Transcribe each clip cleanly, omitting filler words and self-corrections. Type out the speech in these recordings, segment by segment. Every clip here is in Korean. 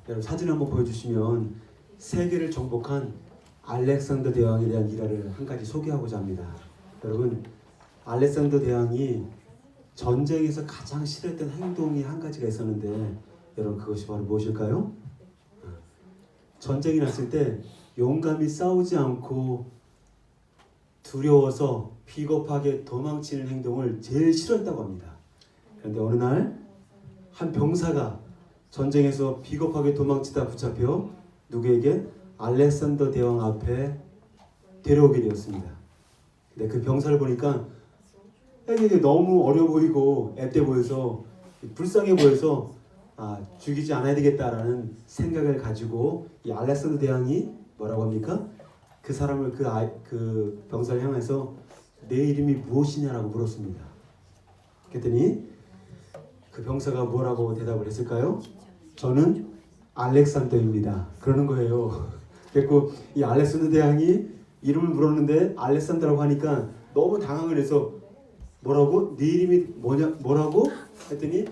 여러분 사진 한번 보여주시면 세계를 정복한 알렉산더 대왕에 대한 일화를 한 가지 소개하고자 합니다. 여러분, 알렉산더 대왕이 전쟁에서 가장 싫어했던 행동이 한 가지가 있었는데, 여러분 그것이 바로 무엇일까요? 전쟁이 났을 때 용감히 싸우지 않고 두려워서 비겁하게 도망치는 행동을 제일 싫어했다고 합니다. 그런데 어느 날 한 병사가 전쟁에서 비겁하게 도망치다 붙잡혀 누구에게? 알렉산더 대왕 앞에 데려오게 되었습니다. 근데 그 병사를 보니까 이게 너무 어려 보이고 앳돼 보여서 불쌍해 보여서 죽이지 않아야 되겠다라는 생각을 가지고 이 알렉산더 대왕이 뭐라고 합니까? 그 사람을 그 병사를 향해서 내 이름이 무엇이냐라고 물었습니다. 그랬더니 그 병사가 뭐라고 대답을 했을까요? 저는 알렉산더입니다. 그러는 거예요. 그래서 이 알렉산더 대왕이 이름을 물었는데 알렉산더라고 하니까 너무 당황을 해서 뭐라고? 네 이름이 뭐라고? 했더니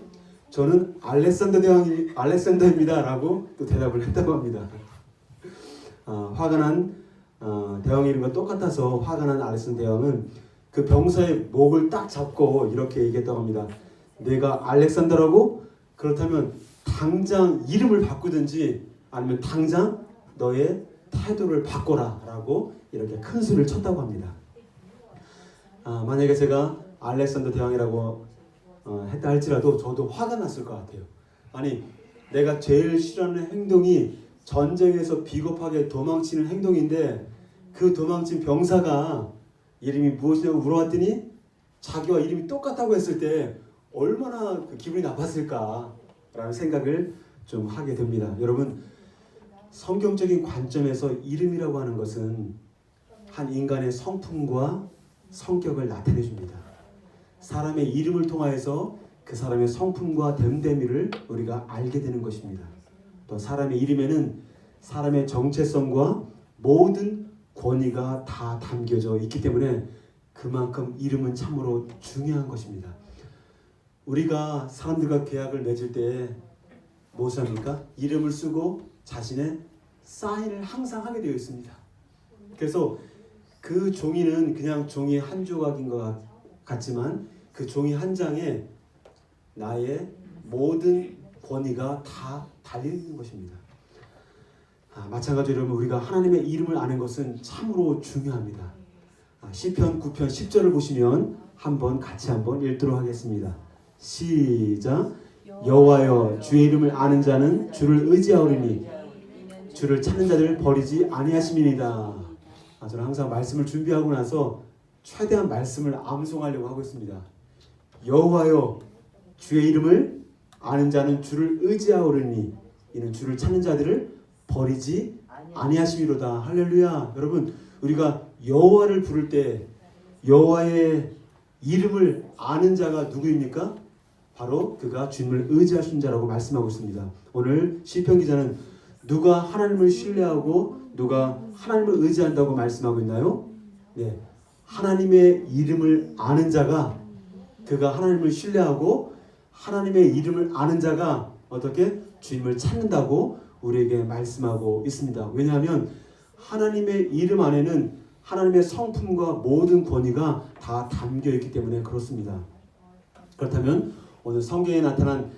저는 알렉산더입니다라고 또 대답을 했다고 합니다. 화가 난 대왕의 이름과 똑같아서 화가 난 알렉산더 대왕은 그 병사의 목을 딱 잡고 이렇게 얘기했다고 합니다. 내가 알렉산더라고? 그렇다면 당장 이름을 바꾸든지 아니면 당장 너의 태도를 바꿔라 라고 이렇게 큰 소리를 쳤다고 합니다. 만약에 제가 알렉산더 대왕이라고 했다 할지라도 저도 화가 났을 것 같아요. 아니, 내가 제일 싫어하는 행동이 전쟁에서 비겁하게 도망치는 행동인데 그 도망친 병사가 이름이 무엇이냐고 물어봤더니 자기와 이름이 똑같다고 했을 때 얼마나 기분이 나빴을까라는 생각을 좀 하게 됩니다. 여러분, 성경적인 관점에서 이름이라고 하는 것은 한 인간의 성품과 성격을 나타내 줍니다. 사람의 이름을 통하여서 그 사람의 성품과 됨됨이를 우리가 알게 되는 것입니다. 또 사람의 이름에는 사람의 정체성과 모든 권위가 다 담겨져 있기 때문에 그만큼 이름은 참으로 중요한 것입니다. 우리가 사람들과 계약을 맺을 때 무엇을 합니까? 이름을 쓰고 자신의 사인을 항상 하게 되어 있습니다. 그래서 그 종이는 그냥 종이 한 조각인 것 같지만 그 종이 한 장에 나의 모든 권위가 다 달려있는 것입니다. 마찬가지로 여러분, 우리가 하나님의 이름을 아는 것은 참으로 중요합니다. 시편 9편 10절을 보시면 같이 한번 읽도록 하겠습니다. 시작. 여호와여, 주의 이름을 아는 자는 주를 의지하오리니 주를 찾는 자들을 버리지 아니하심이니이다. 저는 항상 말씀을 준비하고 나서 최대한 말씀을 암송하려고 하고 있습니다. 여호와여, 주의 이름을 아는 자는 주를 의지하오리니 이는 주를 찾는 자들을 버리지 아니하심이로다. 할렐루야. 여러분, 우리가 여호와를 부를 때 여호와의 이름을 아는 자가 누구입니까? 바로 그가 주님을 의지하신 자라고 말씀하고 있습니다. 오늘 시편 기자는 누가 하나님을 신뢰하고 누가 하나님을 의지한다고 말씀하고 있나요? 네, 하나님의 이름을 아는 자가, 그가 하나님을 신뢰하고 하나님의 이름을 아는 자가 어떻게? 주님을 찾는다고 우리에게 말씀하고 있습니다. 왜냐하면 하나님의 이름 안에는 하나님의 성품과 모든 권위가 다 담겨있기 때문에 그렇습니다. 그렇다면 오늘 성경에 나타난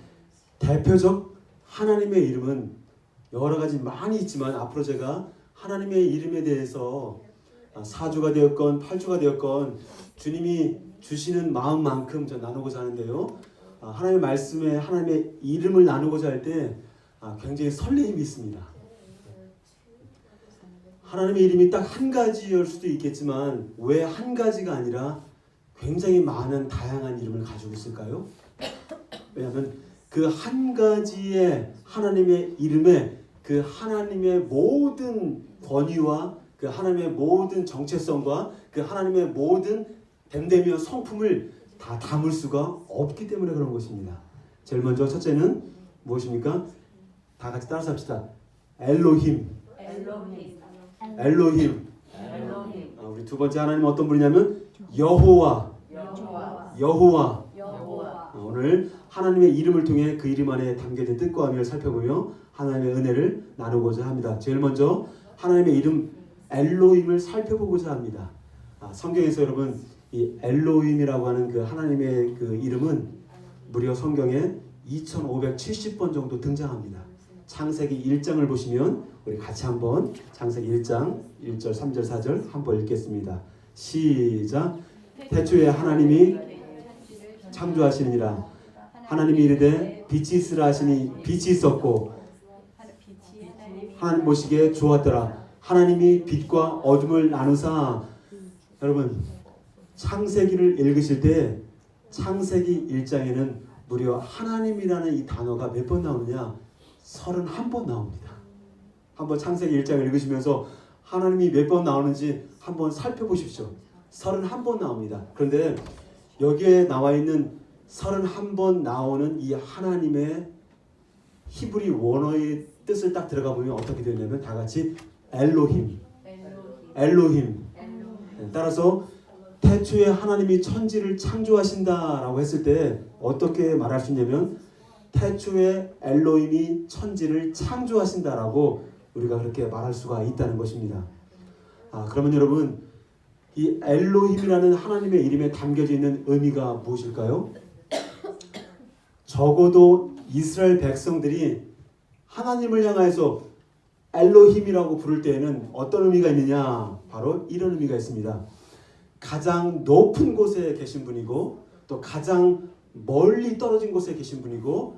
대표적 하나님의 이름은 여러 가지 많이 있지만 앞으로 제가 하나님의 이름에 대해서 4주가 되었건 8주가 되었건 주님이 주시는 마음만큼 저 나누고자 하는데요. 하나님의 말씀에 하나님의 이름을 나누고자 할 때 굉장히 설레임이 있습니다. 하나님의 이름이 딱 한 가지일 수도 있겠지만 왜 한 가지가 아니라 굉장히 많은 다양한 이름을 가지고 있을까요? 왜냐하면 그 한 가지의 하나님의 이름에 그 하나님의 모든 권위와 그 하나님의 모든 정체성과 그 하나님의 모든 됨됨이와 성품을 다 담을 수가 없기 때문에 그런 것입니다. 제일 먼저 첫째는 무엇입니까? 다 같이 따라서 합시다. 엘로힘. 우리 두 번째 하나님은 어떤 분이냐면 여호와. 오늘 오늘 하나님의 이름을 통해 그 이름 안에 담겨진 뜻과 의미를 살펴보며 하나님의 은혜를 나누고자 합니다. 제일 먼저 하나님의 이름 엘로힘을 살펴보고자 합니다. 성경에서 여러분 이 엘로힘이라고 하는 그 하나님의 그 이름은 무려 성경에 2570번 정도 등장합니다. 창세기 1장을 보시면 우리 같이 한번 창세기 1장 1절 3절 4절 한번 읽겠습니다. 시작. 태초에 하나님이 창조하시니라. 하나님이 이르되 빛이 있으라 하시니 빛이 있었고 하나님 보시기에 좋았더라. 하나님이 빛과 어둠을 나누사. 여러분 창세기를 읽으실 때 창세기 1장에는 무려 하나님이라는 이 단어가 몇 번 나오느냐? 31번 나옵니다. 한번 창세기 1장을 읽으시면서 하나님이 몇 번 나오는지 한번 살펴보십시오. 31번 나옵니다. 그런데 여기에 나와 있는 31번 나오는 이 하나님의 히브리 원어의 뜻을 딱 들어가 보면 어떻게 되냐면 다 같이 엘로힘. 따라서 태초에 하나님이 천지를 창조하신다라고 했을 때 어떻게 말할 수 있냐면 태초에 엘로힘이 천지를 창조하신다라고 우리가 그렇게 말할 수가 있다는 것입니다. 그러면 여러분 이 엘로힘이라는 하나님의 이름에 담겨져 있는 의미가 무엇일까요? 적어도 이스라엘 백성들이 하나님을 향해서 엘로힘이라고 부를 때에는 어떤 의미가 있느냐? 바로 이런 의미가 있습니다. 가장 높은 곳에 계신 분이고 또 가장 멀리 떨어진 곳에 계신 분이고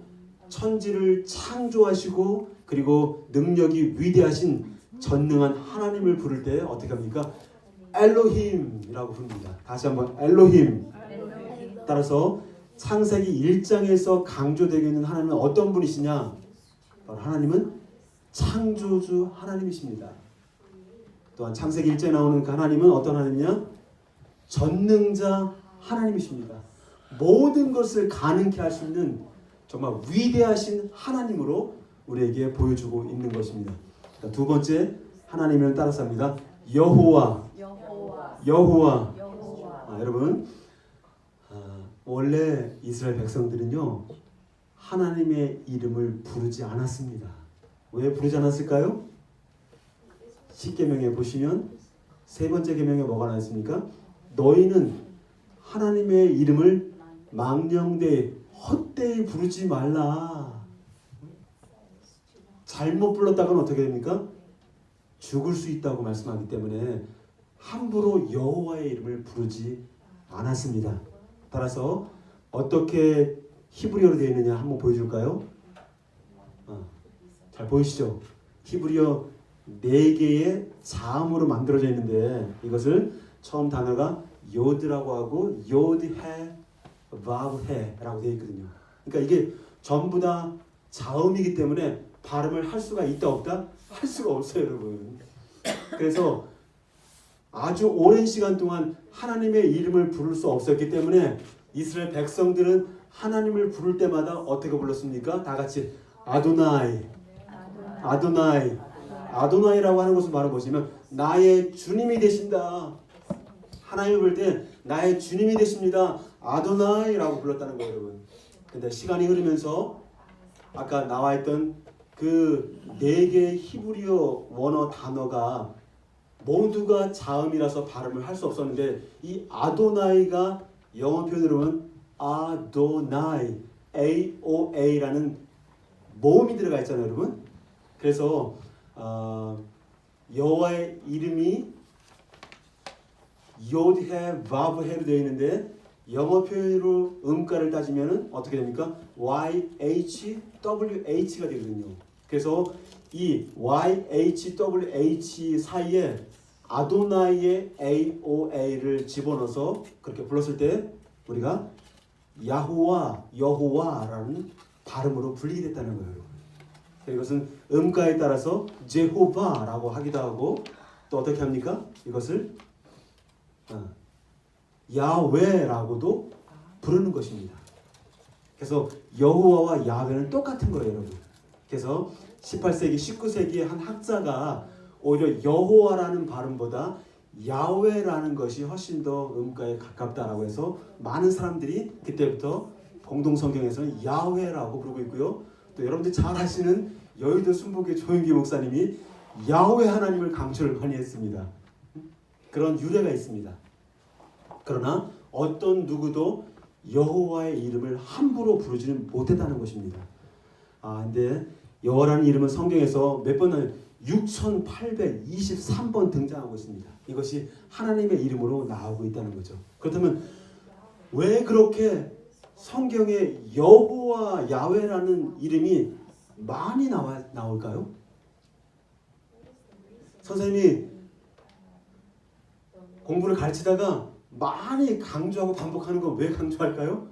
천지를 창조하시고 그리고 능력이 위대하신 전능한 하나님을 부를 때 어떻게 합니까? 엘로힘이라고 부릅니다. 다시 한번 엘로힘. 따라서 창세기 1장에서 강조되고 있는 하나님은 어떤 분이시냐? 바로 하나님은 창조주 하나님이십니다. 또한 창세기 1장에 나오는 그 하나님은 어떤 하나님이냐? 전능자 하나님이십니다. 모든 것을 가능케 할 수 있는 정말 위대하신 하나님으로 우리에게 보여주고 있는 것입니다. 두 번째 하나님을 따라서 합니다. 여호와. 여러분 원래 이스라엘 백성들은요 하나님의 이름을 부르지 않았습니다. 왜 부르지 않았을까요? 10계명에 보시면 세 번째 계명에 뭐가 나있습니까? 너희는 하나님의 이름을 망령되이 헛되이 부르지 말라. 잘못 불렀다가는 어떻게 됩니까? 죽을 수 있다고 말씀하기 때문에 함부로 여호와의 이름을 부르지 않았습니다. 따라서 어떻게 히브리어로 되어 있느냐 한번 보여줄까요? 잘 보이시죠? 히브리어 4개의 자음으로 만들어져 있는데 이것을 처음 단어가 요드라고 하고 요드해 바브해라고 되어 있거든요. 그러니까 이게 전부 다 자음이기 때문에 발음을 할 수가 있다 없다? 할 수가 없어요, 여러분. 그래서 아주 오랜 시간 동안 하나님의 이름을 부를 수 없었기 때문에 이스라엘 백성들은 하나님을 부를 때마다 어떻게 불렀습니까? 다 같이 아도나이. 아도나이라고 하는 것은 바로 뭐냐면 나의 주님이 되신다. 하나님을 부를 때 나의 주님이 되십니다. 아도나이라고 불렀다는 거예요, 여러분. 근데 시간이 흐르면서 아까 나와 있던 그 4개의 히브리어 원어 단어가 모두가 자음이라서 발음을 할 수 없었는데 이 아도나이가 영어 표현으로는 아도나이 AOA라는 모음이 들어가 있잖아요, 여러분. 그래서 여호와의 이름이 요드해 바브해로 되어 있는데 영어 표현으로 음가를 따지면은 어떻게 됩니까? YHWH가 되거든요. 그래서 이 YHWH 사이에 아도나이의 AOA를 집어넣어서 그렇게 불렀을 때 우리가 여호와라는 발음으로 불리게 됐다는 거예요. 이것은 음가에 따라서 제호바라고 하기도 하고 또 어떻게 합니까? 이것을 야훼라고도 부르는 것입니다. 그래서 여호와와 야훼는 똑같은 거예요, 여러분. 그래서 18세기, 19세기의 한 학자가 오히려 여호와라는 발음보다 야훼라는 것이 훨씬 더 음가에 가깝다라고 해서 많은 사람들이 그때부터 공동 성경에서는 야훼라고 부르고 있고요. 또 여러분들 잘 아시는 여의도 순복의 조영기 목사님이 야훼 하나님을 강조를 많이 했습니다. 그런 유래가 있습니다. 그러나 어떤 누구도 여호와의 이름을 함부로 부르지는 못했다는 것입니다. 근데 여호와라는 이름은 성경에서 몇 번은 6823번 등장하고 있습니다. 이것이 하나님의 이름으로 나오고 있다는 거죠. 그렇다면 왜 그렇게 성경에 여호와 야훼라는 이름이 많이 나올까요? 선생님이 공부를 가르치다가 많이 강조하고 반복하는 거 왜 강조할까요?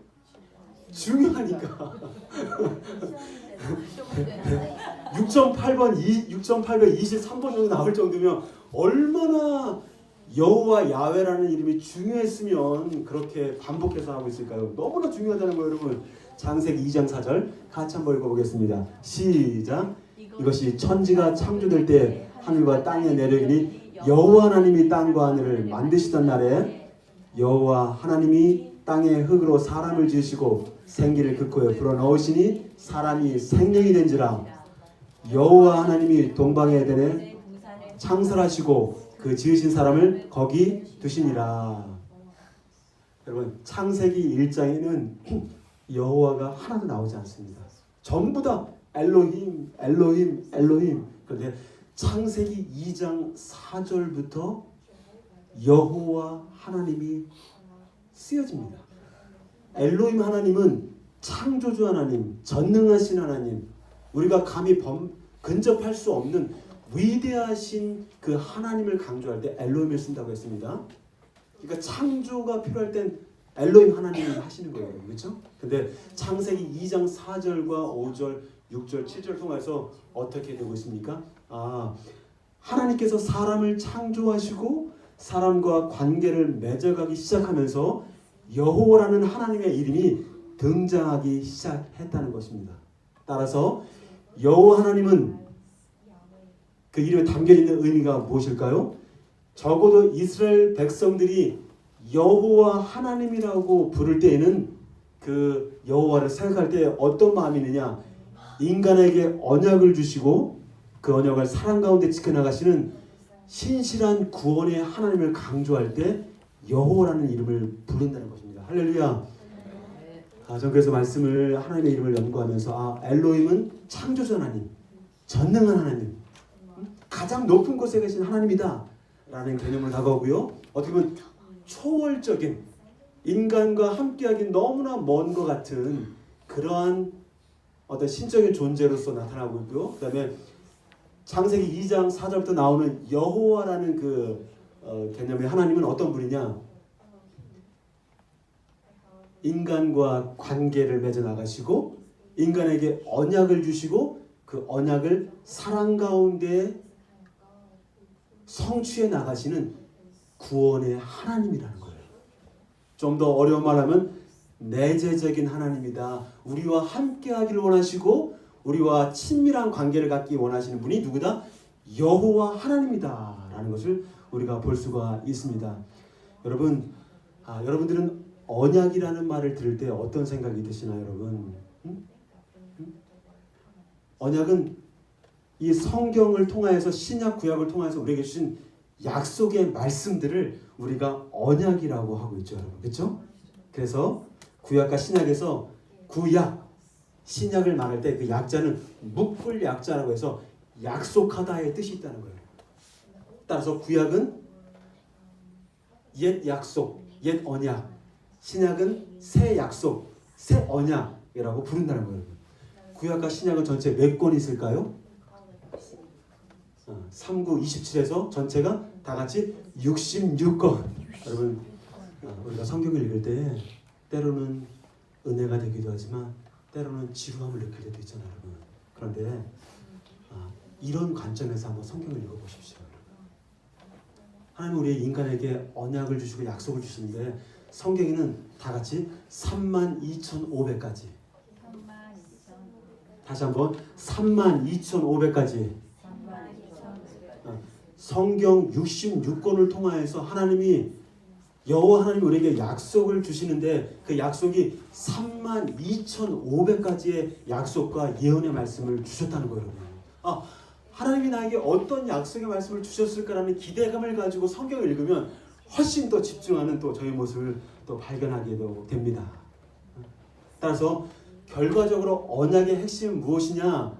중요하니까. 6,823번 정도 나올 정도면 얼마나 여호와 야훼라는 이름이 중요했으면 그렇게 반복해서 하고 있을까요? 너무나 중요하다는 거예요, 여러분. 창세기 2장 4절 같이 한번 읽어보겠습니다. 시작. 이것이 천지가 창조될 때 하늘과 땅의 내력이니 여호와 하나님이 땅과 하늘을 만드시던 날에 여호와 하나님이 땅의 흙으로 사람을 지으시고 생기를 그 코에 불어넣으시니 사람이 생명이 된지라. 여호와 하나님이 동방의 에덴에 창설하시고 그 지으신 사람을 거기 두시니라. 여러분, 창세기 1장에는 여호와가 하나도 나오지 않습니다. 전부 다 엘로힘, 엘로힘, 엘로힘. 그런데 창세기 2장 4절부터 여호와 하나님이 쓰여집니다. 엘로힘 하나님은 창조주 하나님, 전능하신 하나님, 우리가 감히 근접할 수 없는 위대하신 그 하나님을 강조할 때 엘로힘을 쓴다고 했습니다. 그러니까 창조가 필요할 땐 엘로힘 하나님이 하시는 거예요. 그렇죠? 근데 창세기 2장 4절과 5절, 6절, 7절 통해서 어떻게 되고 있습니까? 하나님께서 사람을 창조하시고 사람과 관계를 맺어가기 시작하면서 여호와라는 하나님의 이름이 등장하기 시작했다는 것입니다. 따라서 여호와 하나님은 그 이름에 담겨있는 의미가 무엇일까요? 적어도 이스라엘 백성들이 여호와 하나님이라고 부를 때에는 그 여호와를 생각할 때 어떤 마음이 있느냐? 인간에게 언약을 주시고 그 언약을 사랑 가운데 지켜나가시는 신실한 구원의 하나님을 강조할 때 여호와라는 이름을 부른다는 것입니다. 할렐루야. 저는 그래서 말씀을 하나님의 이름을 연구하면서 엘로힘은 창조주 하나님, 전능한 하나님, 가장 높은 곳에 계신 하나님이다 라는 개념을 다가오고요. 어떻게 보면 초월적인, 인간과 함께하기 너무나 먼 것 같은 그러한 어떤 신적인 존재로서 나타나고 있고요. 그 다음에 창세기 2장 4절부터 나오는 여호와라는 그 개념의 하나님은 어떤 분이냐? 인간과 관계를 맺어 나가시고 인간에게 언약을 주시고 그 언약을 사랑 가운데 성취해 나가시는 구원의 하나님이라는 거예요. 좀 더 어려운 말하면 내재적인 하나님이다. 우리와 함께하기를 원하시고 우리와 친밀한 관계를 갖기 원하시는 분이 누구다? 여호와 하나님이다 라는 것을 우리가 볼 수가 있습니다. 여러분, 여러분들은 언약이라는 말을 들을 때 어떤 생각이 드시나요, 여러분? 언약은 이 성경을 통하여서 신약 구약을 통해서 우리에게 주신 약속의 말씀들을 우리가 언약이라고 하고 있죠, 여러분. 그렇죠? 그래서 구약과 신약에서 구약, 신약을 말할 때 그 약자는 묵불 약자라고 해서 약속하다의 뜻이 있다는 거예요. 따라서 구약은 옛 약속, 옛 언약, 신약은 새 약속, 새 언약이라고 부른다는 거예요. 구약과 신약은 전체 몇 권 있을까요? 39, 27에서 전체가 다 같이 66권. 여러분, 우리가 성경을 읽을 때 때로는 은혜가 되기도 하지만 때로는 지루함을 느낄 때도 있잖아요, 여러분. 그런데 이런 관점에서 한번 성경을 읽어보십시오. 하나님 우리 인간에게 언약을 주시고 약속을 주시는데 성경에는 다 같이 32,500가지. 다시 한번 32,500가지. 성경 66권을 통하여서 하나님이 여호와 하나님 우리에게 약속을 주시는데 그 약속이 32,500가지의 약속과 예언의 말씀을 주셨다는 거예요. 하나님이 나에게 어떤 약속의 말씀을 주셨을까라는 기대감을 가지고 성경을 읽으면 훨씬 더 집중하는 또 저희 모습을 또 발견하게도 됩니다. 따라서 결과적으로 언약의 핵심은 무엇이냐?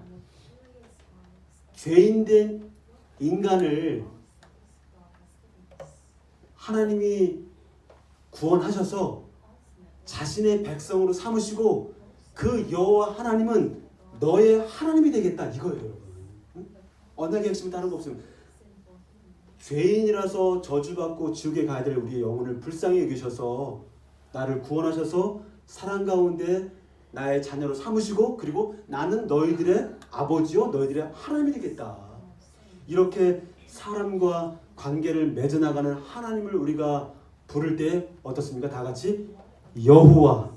죄인된 인간을 하나님이 구원하셔서 자신의 백성으로 삼으시고 그 여호와 하나님은 너의 하나님이 되겠다 이거예요, 여러분. 언약의 핵심은 다른 거 없습니다. 죄인이라서 저주받고 지옥에 가야 될 우리의 영혼을 불쌍히 여기셔서 나를 구원하셔서 사랑 가운데 나의 자녀로 삼으시고 그리고 나는 너희들의 아버지요 너희들의 하나님이 되겠다. 이렇게 사람과 관계를 맺어나가는 하나님을 우리가 부를 때 어떻습니까? 다 같이 여호와.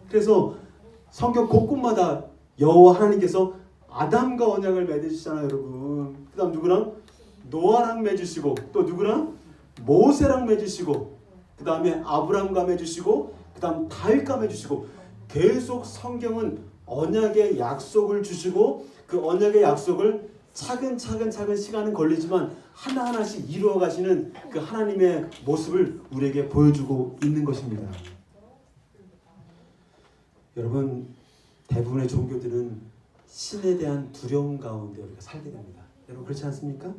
그래서 성경 곳곳마다 여호와 하나님께서 아담과 언약을 맺으시잖아요, 여러분. 그 다음 누구랑? 노아랑 맺으시고 또 누구랑? 모세랑 맺으시고 그 다음에 아브람과 맺으시고 그 다음 다윗과 맺으시고 계속 성경은 언약의 약속을 주시고 그 언약의 약속을 차근차근 시간은 걸리지만 하나하나씩 이루어 가시는 그 하나님의 모습을 우리에게 보여주고 있는 것입니다. 여러분, 대부분의 종교들은 신에 대한 두려움 가운데 우리가 살게 됩니다. 여러분 그렇지 않습니까?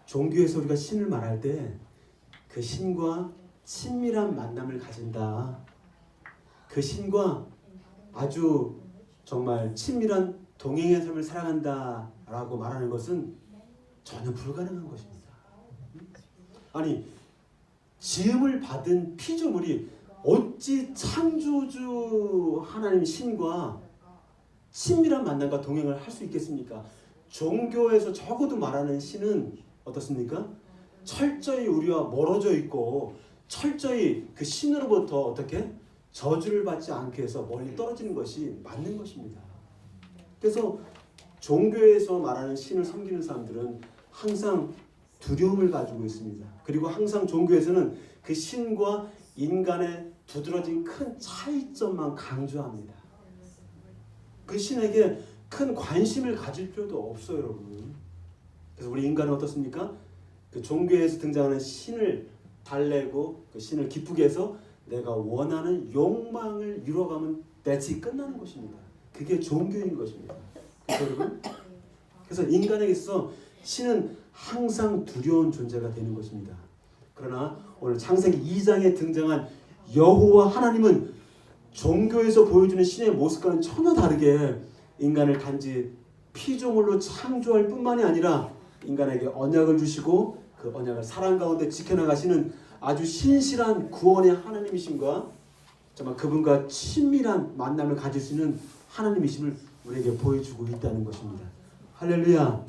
종교에서 우리가 신을 말할 때 그 신과 친밀한 만남을 가진다. 그 신과 아주 정말 친밀한 동행의 삶을 살아간다 라고 말하는 것은 전혀 불가능한 것입니다. 아니, 지음을 받은 피조물이 어찌 창조주 하나님 신과 친밀한 만남과 동행을 할 수 있겠습니까? 종교에서 적어도 말하는 신은 어떻습니까? 철저히 우리와 멀어져 있고 철저히 그 신으로부터 어떻게 저주를 받지 않게 해서 멀리 떨어지는 것이 맞는 것입니다. 그래서 종교에서 말하는 신을 섬기는 사람들은 항상 두려움을 가지고 있습니다. 그리고 항상 종교에서는 그 신과 인간의 두드러진 큰 차이점만 강조합니다. 그 신에게 큰 관심을 가질 필요도 없어요, 여러분. 그래서 우리 인간은 어떻습니까? 그 종교에서 등장하는 신을 달래고 그 신을 기쁘게 해서 내가 원하는 욕망을 이루어가면 that's 끝나는 것입니다. 그게 종교인 것입니다. 그래서 여러분, 그래서 인간에게 있어서 신은 항상 두려운 존재가 되는 것입니다. 그러나 오늘 창세기 2장에 등장한 여호와 하나님은 종교에서 보여주는 신의 모습과는 전혀 다르게 인간을 단지 피조물로 창조할 뿐만이 아니라 인간에게 언약을 주시고 그 언약을 사랑 가운데 지켜나가시는 아주 신실한 구원의 하나님이심과 정말 그분과 친밀한 만남을 가질 수 있는 하나님이심을 우리에게 보여주고 있다는 것입니다. 할렐루야.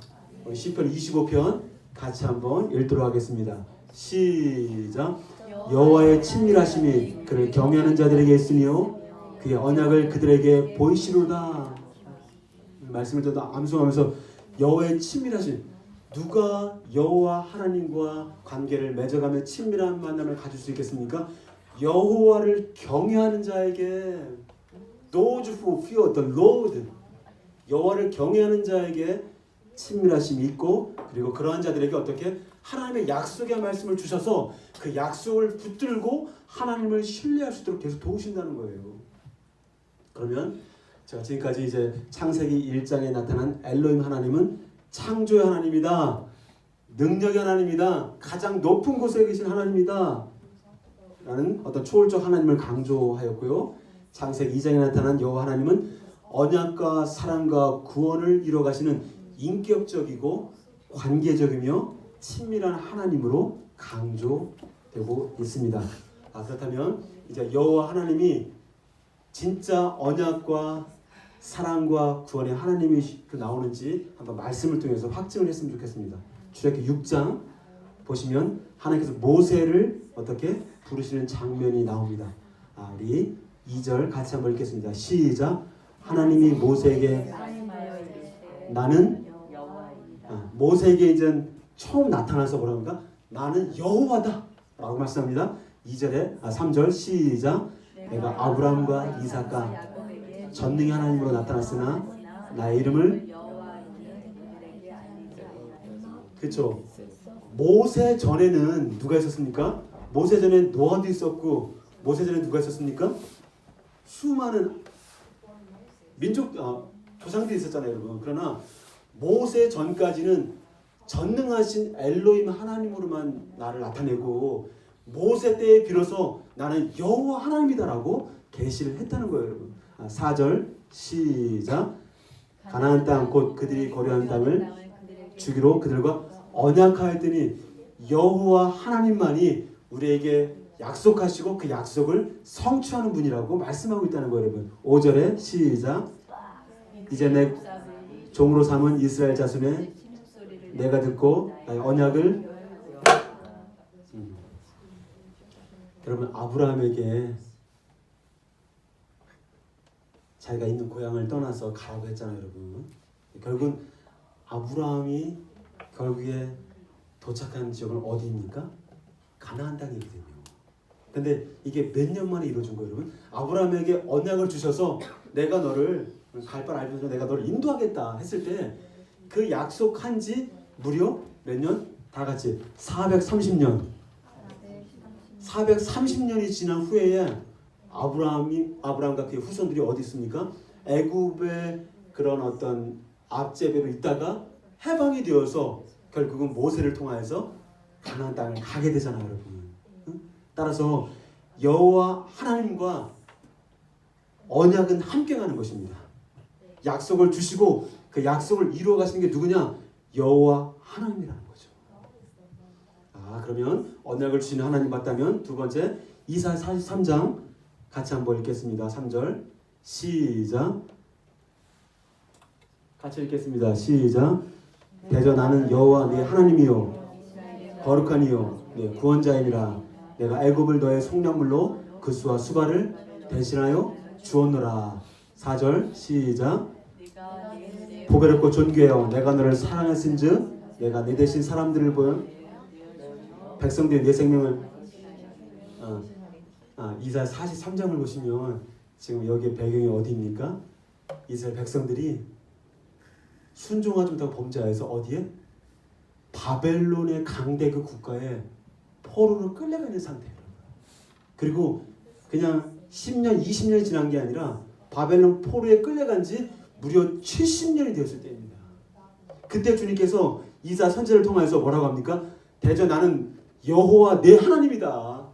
우리 시편 25편 같이 한번 읽도록 하겠습니다. 시작. 여호와의 친밀하심이 그를 경외하는 자들에게 있으며 그의 언약을 그들에게 보이시로다. 말씀을 듣다 암송하면서 여호와의 친밀하심, 누가 여호와 하나님과 관계를 맺어가며 친밀한 만남을 가질 수 있겠습니까? 여호와를 경외하는 자에게, those who fear the Lord, 여호와를 경외하는 자에게 친밀하심이 있고, 그리고 그러한 자들에게 어떻게 하나님의 약속의 말씀을 주셔서 그 약속을 붙들고 하나님을 신뢰할 수 있도록 계속 도우신다는 거예요. 그러면 제가 지금까지 이제 창세기 1장에 나타난 엘로힘 하나님은 창조의 하나님이다, 능력의 하나님이다, 가장 높은 곳에 계신 하나님이다 라는 어떤 초월적 하나님을 강조하였고요. 창세기 2장에 나타난 여호와 하나님은 언약과 사랑과 구원을 이루어가시는 인격적이고 관계적이며 친밀한 하나님으로 강조되고 있습니다. 그렇다면 이제 여호와 하나님이 진짜 언약과 사랑과 구원의 하나님이 나오는지 한번 말씀을 통해서 확증을 했으면 좋겠습니다. 출애굽기 6장 보시면 하나님께서 모세를 어떻게 부르시는 장면이 나옵니다. 우리 2절 같이 한번 읽겠습니다. 시작. 하나님이 모세에게 나는 모세에게 이제 처음 나타나서 뭐랍니까? 나는 여호와다 라고 말씀합니다. 3절 시작. 내가 아브라함과 이삭과 전능의 하나님으로 나타났으나 나의 이름을 그렇죠. 모세 전에는 누가 있었습니까? 모세 전에 노아도 있었고 모세 전에 누가 있었습니까? 수많은 민족 조상들이 있었잖아요, 여러분. 그러나 모세 전까지는 전능하신 엘로힘 하나님으로만 나를 나타내고 모세 때에 비로소 나는 여호와 하나님이다라고 계시를 했다는 거예요, 여러분. 4절 시작. 가나안 땅 곧 그들이 거류한 땅을 주기로 그들과 언약하였더니 여호와 하나님만이 우리에게 약속하시고 그 약속을 성취하는 분이라고 말씀하고 있다는 거예요, 여러분. 5절에 시작. 이제 내 종으로 삼은 이스라엘 자손의 내가 듣고 나의 언약을 여러분, 아브라함에게 자기가 있는 고향을 떠나서 가라고 했잖아요, 여러분. 결국은 아브라함이 결국에 도착한 지역은 어디입니까? 가나안 땅이거든요. 근데 이게 몇 년 만에 이루어진 거예요, 여러분. 아브라함에게 언약을 주셔서 내가 너를 갈 바를 알면서 내가 너를 인도하겠다 했을 때 그 약속한 지 무려 몇 년? 다 같이 430년. 430년이 지난 후에 아브라함과 그의 후손들이 어디 있습니까? 애굽의 그런 어떤 압제배로 있다가 해방이 되어서 결국은 모세를 통하여서 가나안 땅을 가게 되잖아요, 여러분. 따라서 여호와 하나님과 언약은 함께 가는 것입니다. 약속을 주시고 그 약속을 이루어 가시는 게 누구냐? 여호와 하나님이라는 거죠. 그러면 언약을 주시는 하나님 맞다면 두 번째 이사야 43장 같이 한번 읽겠습니다. 3절 시작. 같이 읽겠습니다. 시작. 대저 나는 여호와 네 하나님이요 거룩한 이요 네 구원자이니라. 내가 애굽을 너의 속량물로 그 수와 수발을 대신하여 주었노라. 4절 시작. 보배롭고 존귀하여 내가 너를 사랑했은즉 내가 네 대신 사람들을 보여 백성들이 내 생명을 이사야 43장을 보시면 지금 여기 배경이 어디입니까? 이스라엘 백성들이 순종하지 못하고 범죄하여서 어디에? 바벨론의 강대 그 국가에 포로로 끌려가 있는 상태예요. 그리고 그냥 10년, 20년이 지난 게 아니라 바벨론 포로에 끌려간 지 무려 70년이 되었을 때입니다. 그때 주님께서 이사야 선지자를 통해서 뭐라고 합니까? 대저 나는 여호와 내 하나님이다.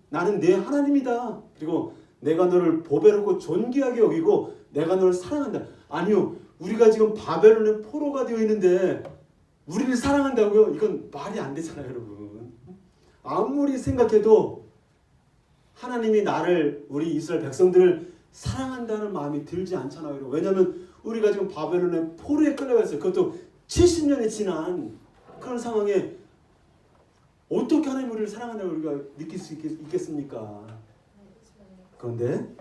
나는 내 하나님이다. 그리고 내가 너를 보배롭고 존귀하게 여기고 내가 너를 사랑한다. 아니요. 우리가 지금 바벨론의 포로가 되어 있는데 우리를 사랑한다고요? 이건 말이 안 되잖아요, 여러분. 아무리 생각해도 하나님이 나를, 우리 이스라엘 백성들을 사랑한다는 마음이 들지 않잖아요, 여러분. 왜냐하면 우리가 지금 바벨론의 포로에 끌려갔어요. 그것도 70년이 지난 그런 상황에 어떻게 하나님 우리를 사랑한다고 우리가 느낄 수 있겠습니까? 그런데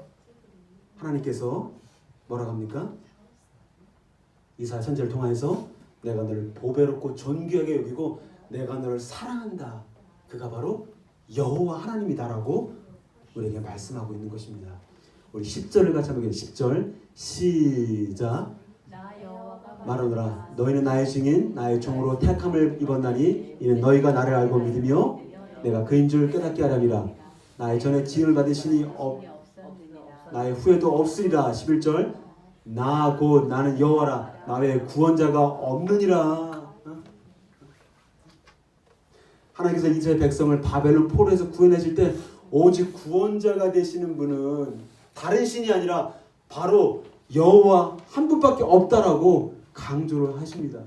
하나님께서 뭐라고 합니까? 이사야 선지자를 통해서 내가 너를 보배롭고 존귀하게 여기고 내가 너를 사랑한다. 그가 바로 여호와 하나님이다라고 우리에게 말씀하고 있는 것입니다. 우리 10절을 같이 한번 읽겠습니다. 10절 시작. 말하노라 너희는 나의 증인 나의 종으로 택함을 입었나니 이는 너희가 나를 알고 믿으며 내가 그인 줄 깨닫게 하려니라. 나의 전에 지음을 받으시니 나의 후에도 없으리라. 11절 나 곧 나는 여호와라 나 외에 구원자가 없느니라. 하나님께서 이스라엘 백성을 바벨론 포로에서 구원하실 때 오직 구원자가 되시는 분은 다른 신이 아니라 바로 여호와 한 분밖에 없다라고 강조를 하십니다.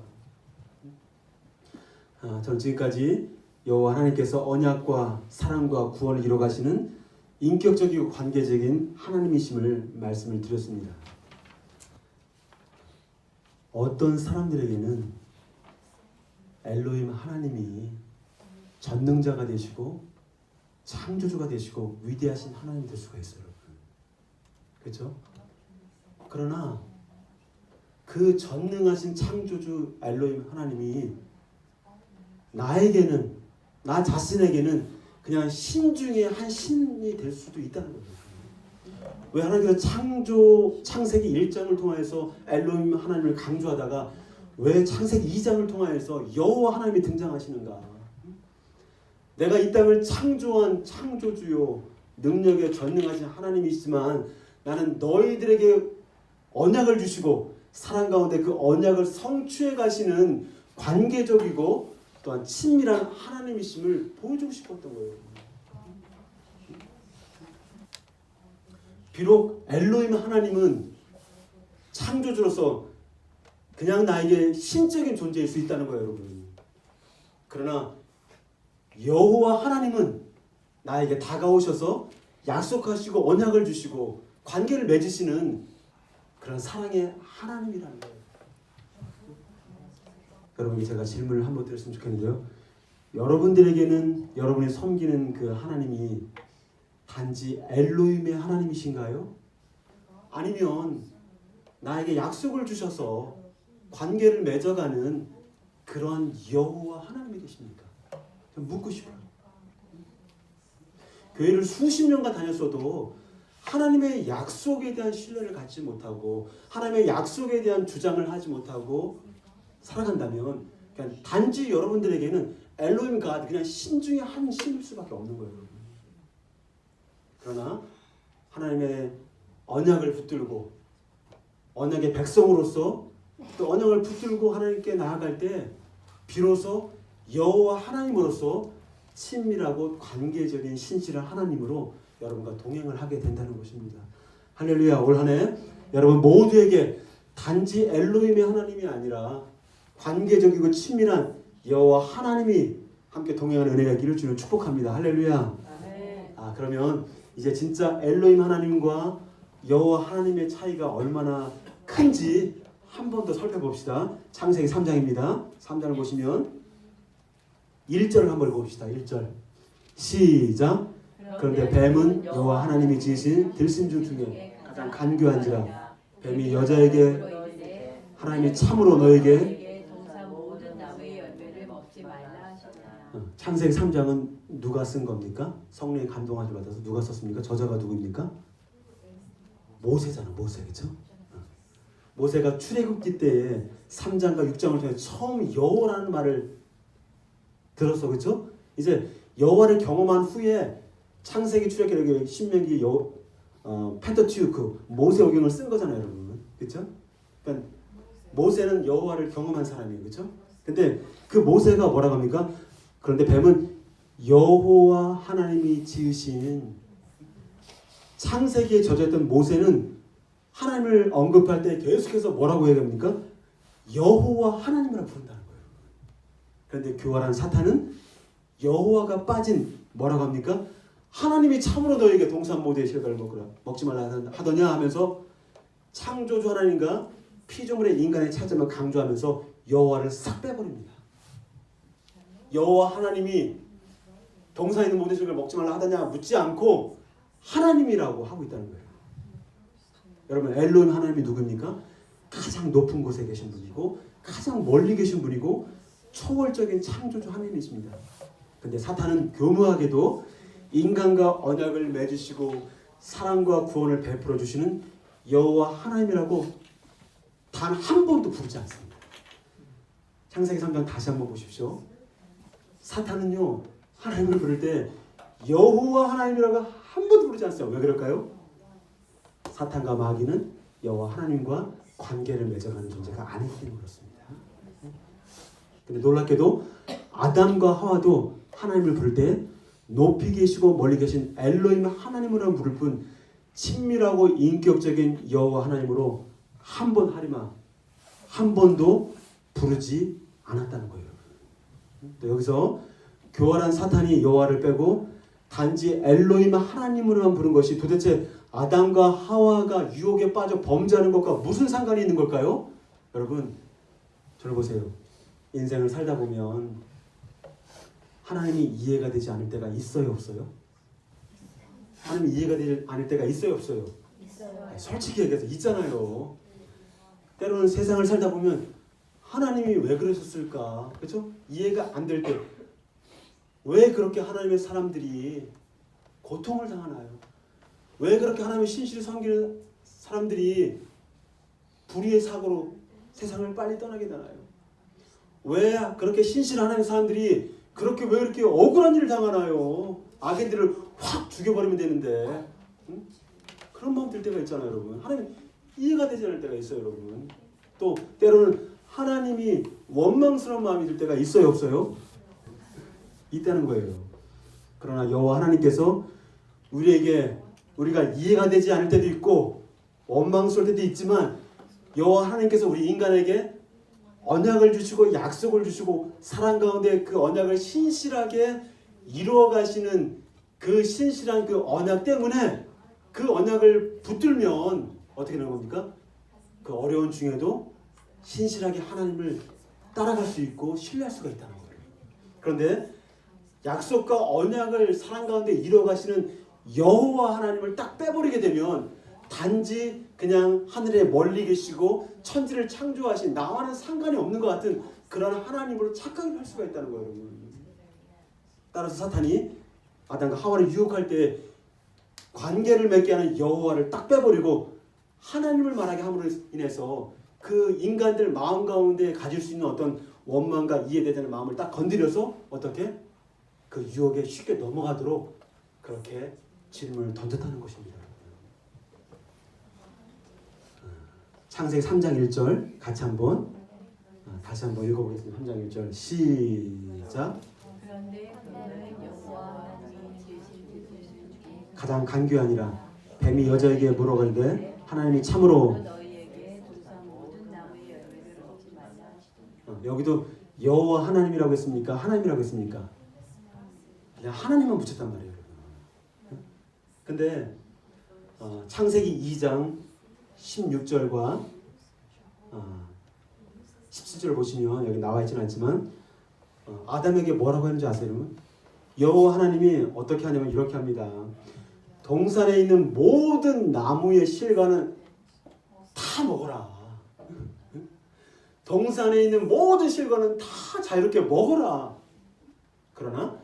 저는 지금까지 여호와 하나님께서 언약과 사랑과 구원을 이루어 가시는 인격적이고 관계적인 하나님이심을 말씀을 드렸습니다. 어떤 사람들에게는 엘로힘 하나님이 전능자가 되시고 창조주가 되시고 위대하신 하나님이 될 수가 있어요, 여러분. 그렇죠? 그러나 그 전능하신 창조주 엘로힘 하나님이 나에게는, 나 자신에게는 그냥 신 중에 한 신이 될 수도 있다는 거예요. 왜 하나님께서 창세기 1장을 통해서 엘로힘 하나님을 강조하다가 왜 창세기 2장을 통해서 여호와 하나님이 등장하시는가? 내가 이 땅을 창조한 창조주요 능력에 전능하신 하나님이시지만 나는 너희들에게 언약을 주시고 사랑 가운데 그 언약을 성취해 가시는 관계적이고 또한 친밀한 하나님이심을 보여주고 싶었던 거예요. 비록 엘로힘 하나님은 창조주로서 그냥 나에게 신적인 존재일 수 있다는 거예요, 여러분. 그러나 여호와 하나님은 나에게 다가오셔서 약속하시고 언약을 주시고 관계를 맺으시는 그런 사랑의 하나님이라는 거예요. 여러분, 제가 질문을 한번 드렸으면 좋겠는데요. 여러분들에게는 여러분이 섬기는 그 하나님이 단지 엘로힘의 하나님이신가요? 아니면 나에게 약속을 주셔서 관계를 맺어가는 그런 여호와 하나님이 계십니까? 묻고 싶어요. 교회를 수십 년간 다녔어도 하나님의 약속에 대한 신뢰를 갖지 못하고 하나님의 약속에 대한 주장을 하지 못하고 살아간다면 그냥 단지 여러분들에게는 엘로힘 갓, 그냥 신 중에 한 신일 수밖에 없는 거예요. 그러나 하나님의 언약을 붙들고 언약의 백성으로서 또 언약을 붙들고 하나님께 나아갈 때 비로소 여호와 하나님으로서 친밀하고 관계적인 신실한 하나님으로 여러분과 동행을 하게 된다는 것입니다. 할렐루야. 올 한 해 여러분 모두에게 단지 엘로힘의 하나님이 아니라 관계적이고 친밀한 여호와 하나님이 함께 동행하는 은혜가 있기를 주님 축복합니다. 할렐루야. 그러면 이제 진짜 엘로힘 하나님과 여호와 하나님의 차이가 얼마나 큰지 한 번 더 살펴봅시다. 창세기 3장입니다. 3장을 보시면 1절을 한번 읽어봅시다. 1절 시작. 그런데 뱀은 여호와 하나님이 지으신 들짐승 중에 가장 간교한지라 뱀이 여자에게 하나님이 참으로 너에게 창세기 3장은 누가 쓴 겁니까? 성령의 감동하지 받아서 누가 썼습니까? 저자가 누구입니까? 모세잖아. 모세, 그렇죠? 모세가 출애굽기 때에 3장과 6장을 통해 처음 여호와라는 말을 들었어, 그렇죠? 이제 여호와를 경험한 후에 창세기, 출애굽기, 신명기, 펜타튜크, 모세오경을 쓴 거잖아요, 여러분, 그렇죠? 그러니까 모세는 여호와를 경험한 사람이에요, 그렇죠? 근데 그 모세가 뭐라고 합니까? 그런데 뱀은 여호와 하나님이 지으신 창세기에 젖어있던 모세는 하나님을 언급할 때 계속해서 뭐라고 얘기합니까? 여호와 하나님이라고 부른다는 거예요. 그런데 교활한 사탄은 여호와가 빠진 뭐라고 합니까? 하나님이 참으로 너에게 동산모대의 실과를 먹지 말라 하더냐 하면서 창조주 하나님과 피조물의 인간의 차점을 강조하면서 여호와를 싹 빼버립니다. 여호와 하나님이 동산에 있는 모든 실과를 먹지 말라 하더냐 묻지 않고 하나님이라고 하고 있다는 거예요. 여러분, 엘로힘 하나님이 누굽니까? 가장 높은 곳에 계신 분이고 가장 멀리 계신 분이고 초월적인 창조주 하나님이십니다. 근데 사탄은 교묘하게도 인간과 언약을 맺으시고 사랑과 구원을 베풀어 주시는 여호와 하나님이라고 단 한 번도 부르지 않습니다. 창세기 3장 다시 한번 보십시오. 사탄은요, 하나님을 부를 때 여호와 하나님이라고 한 번도 부르지 않습니다. 왜 그럴까요? 사탄과 마귀는 여호와 하나님과 관계를 맺어가는 존재가 아니기 때문에 그렇습니다. 근데 놀랍게도 아담과 하와도 하나님을 부를 때 높이 계시고 멀리 계신 엘로힘 하나님으로 부를 뿐 친밀하고 인격적인 여호와 하나님으로 한 번 하리마 한 번도 부르지 않았다는 거예요. 또 여기서 교활한 사탄이 여호와를 빼고 단지 엘로힘 하나님으로만 부른 것이 도대체 아담과 하와가 유혹에 빠져 범죄하는 것과 무슨 상관이 있는 걸까요? 여러분, 저를 보세요. 인생을 살다 보면 하나님이 이해가 되지 않을 때가 있어요, 없어요? 하나님이 이해가 되지 않을 때가 있어요, 없어요? 있어요. 솔직히 얘기해서 있잖아요. 때로는 세상을 살다 보면 하나님이 왜 그러셨을까? 그렇죠? 이해가 안 될 때 왜 그렇게 하나님의 사람들이 고통을 당하나요? 왜 그렇게 하나님의 신실히 섬기는 사람들이 불의의 사고로 세상을 빨리 떠나게 되나요? 왜 그렇게 신실한 하나님의 사람들이 그렇게 왜 이렇게 억울한 일을 당하나요? 악인들을 확 죽여버리면 되는데 그런 마음 들 때가 있잖아요, 여러분. 하나님 이해가 되지 않을 때가 있어요, 여러분. 또 때로는 하나님이 원망스러운 마음이 들 때가 있어요, 없어요? 있다는 거예요. 그러나 여호와 하나님께서 우리가 이해가 되지 않을 때도 있고 원망스러울 때도 있지만 여호와 하나님께서 우리 인간에게 언약을 주시고 약속을 주시고 사랑 가운데 그 언약을 신실하게 이루어 가시는 그 신실한 그 언약 때문에 그 언약을 붙들면 어떻게 되는 겁니까? 그 어려운 중에도 신실하게 하나님을 따라갈 수 있고 신뢰할 수가 있다는 거예요. 그런데 약속과 언약을 사랑 가운데 이루어 가시는 여호와 하나님을 딱 빼버리게 되면 단지 그냥 하늘에 멀리 계시고 천지를 창조하신 나와는 상관이 없는 것 같은 그런 하나님으로 착각을 할 수가 있다는 거예요, 여러분. 따라서 사탄이 아담과 하와를 유혹할 때 관계를 맺게 하는 여호와를 딱 빼버리고 하나님을 말하게 함으로 인해서 그 인간들 마음 가운데 가질 수 있는 어떤 원망과 이해되지 않는 마음을 딱 건드려서 어떻게 그 유혹에 쉽게 넘어가도록 그렇게 질문을 던졌다는 것입니다. 창세기 3장 1절 같이 한번 다시 한번 읽어보겠습니다. 3장 1절 시작. 가장 간교하니라 뱀이 여자에게 물어가는데 하나님이 참으로 여기도 여호와 하나님이라고 했습니까? 하나님이라고 했습니까? 그냥 하나님만 붙였단 말이에요. 근데 창세기 2장 16절과 17절을 보시면 여기 나와 있지는 않지만 아담에게 뭐라고 했는지 아세요, 여러분? 여호와 하나님이 어떻게 하냐면 이렇게 합니다. 동산에 있는 모든 나무의 실과는 다 먹어라. 동산에 있는 모든 실과는 다 자유롭게 먹어라. 그러나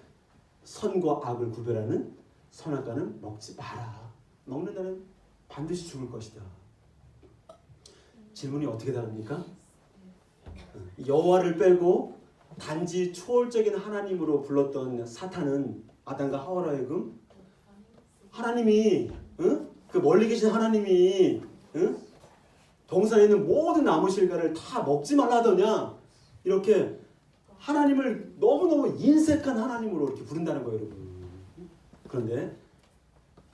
선과 악을 구별하는 선악과는 먹지 마라. 먹는다면 반드시 죽을 것이다. 질문이 어떻게 다릅니까? 여호와를 빼고 단지 초월적인 하나님으로 불렀던 사탄은 아담과 하와로 하여금 하나님이 그 멀리 계신 하나님이 동산에 있는 모든 나무 실과를 다 먹지 말라 하더냐 이렇게 하나님을 너무너무 인색한 하나님으로 이렇게 부른다는 거예요, 여러분. 그런데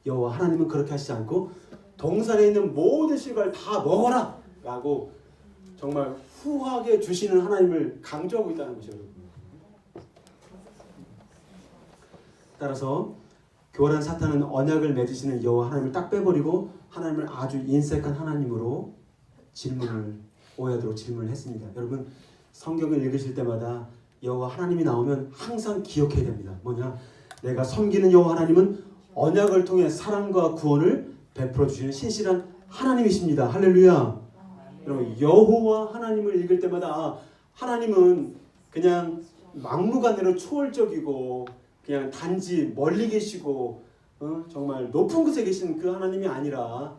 여호와 하나님은 그렇게 하시지 않고 동산에 있는 모든 실과를 다 먹어라 라고 정말 후하게 주시는 하나님을 강조하고 있다는 것이죠, 여러분. 따라서 교활한 사탄은 언약을 맺으시는 여호와 하나님을 딱 빼버리고 하나님을 아주 인색한 하나님으로 오해하도록 질문을 했습니다. 여러분 성경을 읽으실 때마다 여호와 하나님이 나오면 항상 기억해야 됩니다. 뭐냐? 내가 섬기는 여호와 하나님은 언약을 통해 사랑과 구원을 베풀어 주시는 신실한 하나님이십니다. 할렐루야. 여러분 여호와 하나님을 읽을 때마다 하나님은 그냥 막무가내로 초월적이고 그냥 단지 멀리 계시고 정말 높은 곳에 계신 그 하나님이 아니라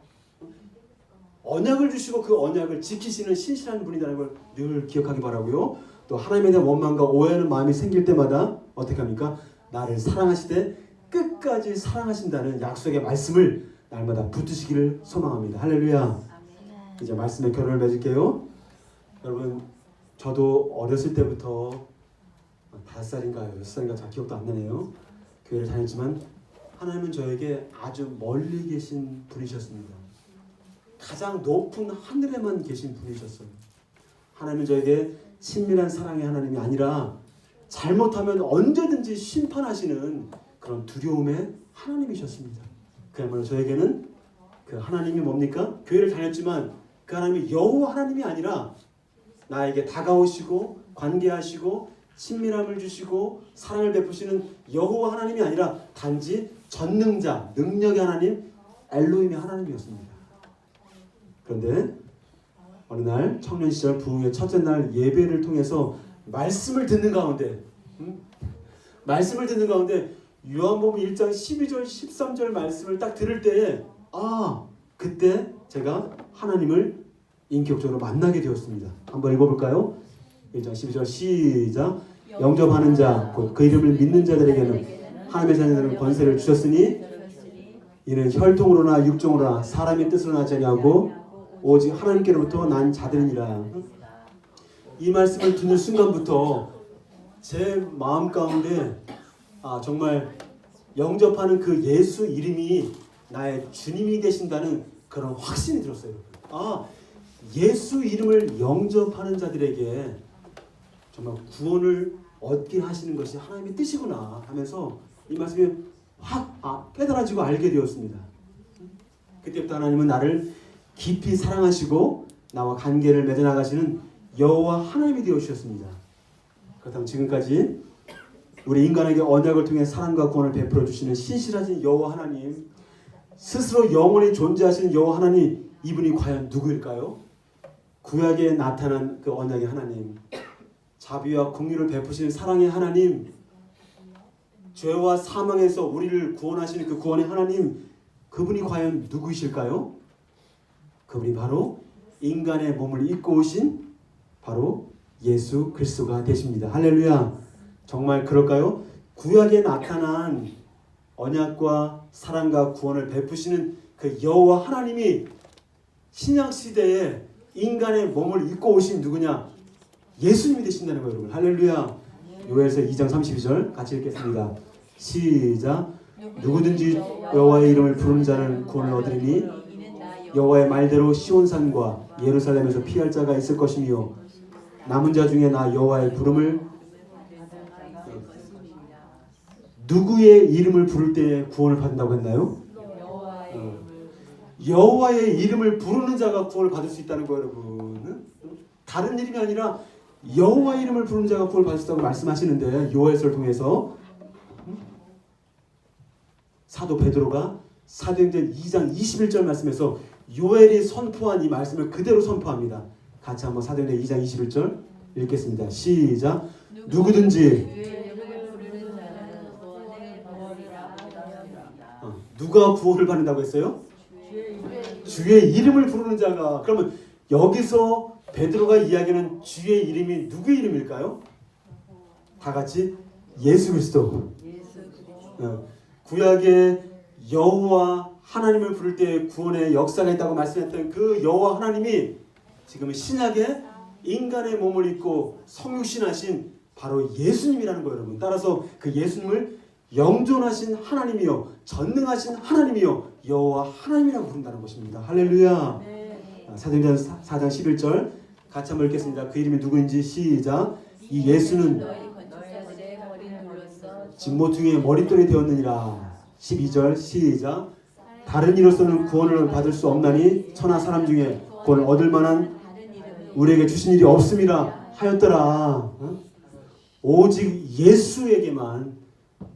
언약을 주시고 그 언약을 지키시는 신실한 분이라는 걸 늘 기억하기 바라고요. 또 하나님에 대한 원망과 오해하는 마음이 생길 때마다 어떻게 합니까? 나를 사랑하시되 끝까지 사랑하신다는 약속의 말씀을 날마다 붙드시기를 소망합니다. 할렐루야. 이제 말씀의 결론을 맺을게요. 여러분 저도 어렸을 때부터 5살인가요? 6살인가 잘 기억도 안 나네요. 교회를 다녔지만 하나님은 저에게 아주 멀리 계신 분이셨습니다. 가장 높은 하늘에만 계신 분이셨어요. 하나님은 저에게 친밀한 사랑의 하나님이 아니라 잘못하면 언제든지 심판하시는 그런 두려움의 하나님이셨습니다. 그야말로 저에게는 그 하나님이 뭡니까? 교회를 다녔지만 그 하나님이 여호와 하나님이 아니라 나에게 다가오시고 관계하시고 친밀함을 주시고 사랑을 베푸시는 여호와 하나님이 아니라 단지 전능자, 능력의 하나님, 엘로힘의 하나님이었습니다. 그런데 어느 날 청년 시절 부흥의 첫째 날 예배를 통해서 말씀을 듣는 가운데 말씀을 듣는 가운데 요한복음 1장 12절 13절 말씀을 딱 들을 때에 그때 제가 하나님을 인격적으로 만나게 되었습니다. 한번 읽어볼까요? 1장 12절 시작. 영접하는 자 곧 그 이름을 믿는 자들에게는 하나님의 자녀들은 권세를 주셨으니 이는 혈통으로나 육종으로나 사람의 뜻으로 나지 아니하고 오직 하나님께로부터 난 자들이니라. 이 말씀을 듣는 순간부터 제 마음 가운데 정말 영접하는 그 예수 이름이 나의 주님이 되신다는 그런 확신이 들었어요. 예수 이름을 영접하는 자들에게 정말 구원을 얻게 하시는 것이 하나님의 뜻이구나 하면서 이 말씀이 확 깨달아지고 알게 되었습니다. 그때부터 하나님은 나를 깊이 사랑하시고 나와 관계를 맺어나가시는 여호와 하나님이 되어주셨습니다. 그렇다면 지금까지 우리 인간에게 언약을 통해 사랑과 구원을 베풀어 주시는 신실하신 여호와 하나님, 스스로 영원히 존재하시는 여호와 하나님, 이분이 과연 누구일까요? 구약에 나타난 그 언약의 하나님, 자비와 긍휼을 베푸시는 사랑의 하나님, 죄와 사망에서 우리를 구원하시는 그 구원의 하나님, 그분이 과연 누구이실까요? 그분이 바로 인간의 몸을 입고 오신 바로 예수 그리스도가 되십니다. 할렐루야. 정말 그럴까요? 구약에 나타난 언약과 사랑과 구원을 베푸시는 그 여호와 하나님이 신약 시대에 인간의 몸을 입고 오신 누구냐? 예수님이 되신다는 거예요, 여러분. 할렐루야. 요엘서 2장 32절 같이 읽겠습니다. 시작. 누구든지 여호와의 이름을 부르는 자는 구원을 얻으리니 여호와의 말대로 시온산과 예루살렘에서 피할 자가 있을 것이며 남은 자 중에 나 여호와의 부름을 누구의 이름을 부를 때 구원을 받는다고 했나요? 여호와의 이름을 부르는 자가 구원을 받을 수 있다는 거예요, 여러분. 다른 이름이 아니라 여호와의 이름을 부르는 자가 구원을 받을 수 있다고 말씀하시는데, 요엘서를 통해서 사도 베드로가 사도행전 2장 21절 말씀에서 요엘이 선포한 이 말씀을 그대로 선포합니다. 같이 한번 사도행전 2장 21절 읽겠습니다. 시작. 누구든지 누가 구원을 받는다고 했어요? 주의 이름을 부르는 자가. 그러면 여기서 베드로가 이야기하는 주의 이름이 누구의 이름일까요? 다 같이 예수 그리스도. 구약의 여호와 하나님을 부를 때 구원의 역사가 있다고 말씀했던 그 여호와 하나님이 지금 신약에 인간의 몸을 입고 성육신하신 바로 예수님이라는 거예요, 여러분. 따라서 그 예수님을 영존하신 하나님이요, 전능하신 하나님이요, 여호와 하나님이라고 부른다는 것입니다. 할렐루야. 사도행전 4장 11절 같이 한번 읽겠습니다. 그 이름이 누구인지 시작. 이 예수는 진모퉁이의 머릿돌이 되었느니라. 12절 시작. 다른 이로서는 구원을 받을 수 없나니 천하 사람 중에 구원을 얻을 만한 우리에게 주신 일이 없음이라 하였더라. 오직 예수에게만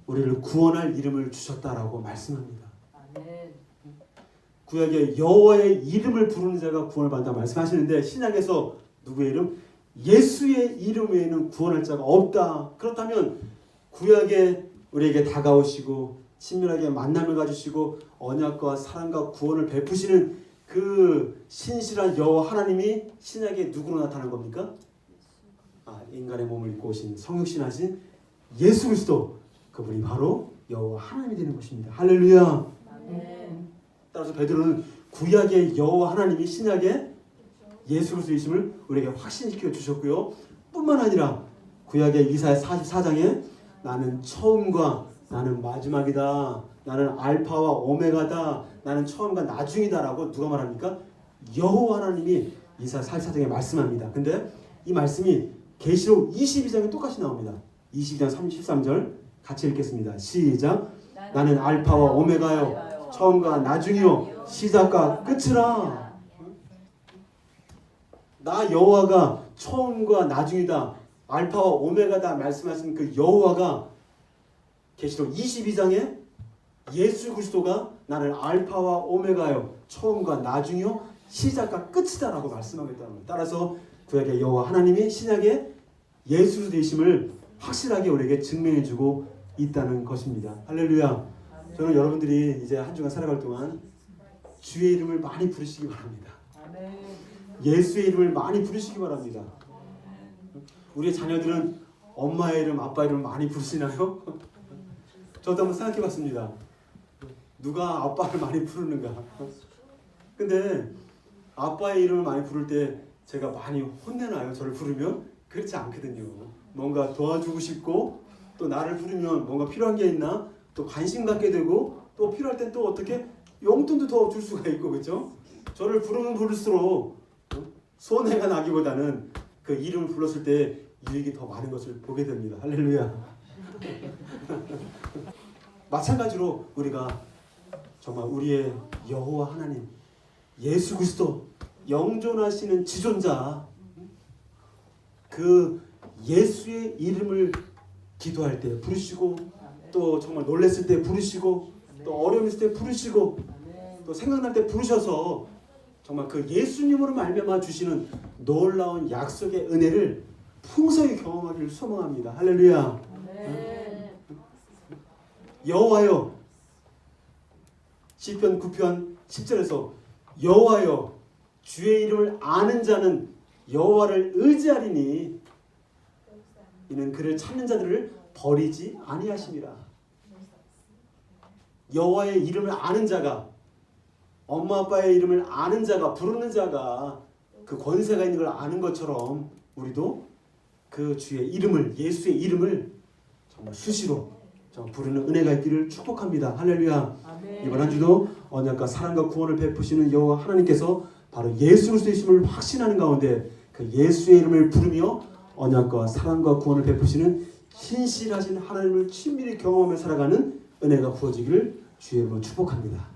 우리를 구원할 이름을 주셨다라고 말씀합니다. 구약의 여호와의 이름을 부르는 자가 구원을 받는다 말씀하시는데, 신약에서 누구의 이름? 예수의 이름 외에는 구원할 자가 없다. 그렇다면 구약에 우리에게 다가오시고 친밀하게 만남을 가지시고 언약과 사랑과 구원을 베푸시는 그 신실한 여호와 하나님이 신약에 누구로 나타난 겁니까? 인간의 몸을 입고 오신 성육신하신 예수 그리스도, 그분이 바로 여호와 하나님이 되는 것입니다. 할렐루야. 따라서 베드로는 구약의 여호와 하나님이 신약의 예수 그리스도이심을 우리에게 확신시켜 주셨고요. 뿐만 아니라 구약의 이사야 44장에 나는 처음과 나는 마지막이다, 나는 알파와 오메가다, 나는 처음과 나중이다라고 누가 말합니까? 여호와 하나님이 이사야 44장에 말씀합니다. 근데 이 말씀이 계시록 22장에 똑같이 나옵니다. 22장 33절 같이 읽겠습니다. 시작. 나는 알파와 오메가요, 처음과 나중이요, 시작과 끝이라. 나 여호와가 처음과 나중이다, 알파와 오메가다 말씀하신 그 여호와가 계시록 22장에 예수 그리스도가 나는 알파와 오메가요, 처음과 나중이요, 시작과 끝이다라고 말씀하겠다는 거예요. 따라서 구약의 여호와 하나님이 신약의 예수 되심을 확실하게 우리에게 증명해주고 있다는 것입니다. 할렐루야. 저는 여러분들이 이제 한 주간 살아갈 동안 주의 이름을 많이 부르시기 바랍니다. 예수의 이름을 많이 부르시기 바랍니다. 우리 자녀들은 엄마의 이름, 아빠의 이름 많이 부르시나요? 저도 한번 생각해 봤습니다. 누가 아빠를 많이 부르는가? 근데 아빠의 이름을 많이 부를 때 제가 많이 혼내나요? 저를 부르면? 그렇지 않거든요. 뭔가 도와주고 싶고 또 나를 부르면 뭔가 필요한 게 있나? 또 관심 갖게 되고 또 필요할 땐 또 어떻게 용돈도 더 줄 수가 있고 그렇죠? 저를 부르면 부를수록 손해가 나기보다는 그 이름을 불렀을 때 유익이 더 많은 것을 보게 됩니다. 할렐루야. 마찬가지로 우리가 정말 우리의 여호와 하나님 예수 그리스도 영존하시는 지존자 그 예수의 이름을 기도할 때 부르시고 또 정말 놀랬을 때 부르시고 또 어려움 있을 때 부르시고 또 생각날 때 부르셔서 정말 그 예수님으로 말미암아 주시는 놀라운 약속의 은혜를 풍성히 경험하기를 소망합니다. 할렐루야. 여호와여 시편 9편 10절에서 여호와여 주의 이름을 아는 자는 여호와를 의지하리니 이는 그를 찾는 자들을 버리지 아니하심이라. 여호와의 이름을 아는 자가 엄마 아빠의 이름을 아는 자가 부르는 자가 그 권세가 있는 걸 아는 것처럼 우리도 그 주의 이름을 예수의 이름을 정말 수시로 정말 부르는 은혜가 있기를 축복합니다. 할렐루야. 아멘. 이번 한 주도 언약과 사랑과 구원을 베푸시는 여호와 하나님께서 바로 예수 그리스도이심을 확신하는 가운데 그 예수의 이름을 부르며 언약과 사랑과 구원을 베푸시는 신실하신 하나님을 친밀히 경험하며 살아가는 은혜가 부어지기를 주의 이름으로 축복합니다.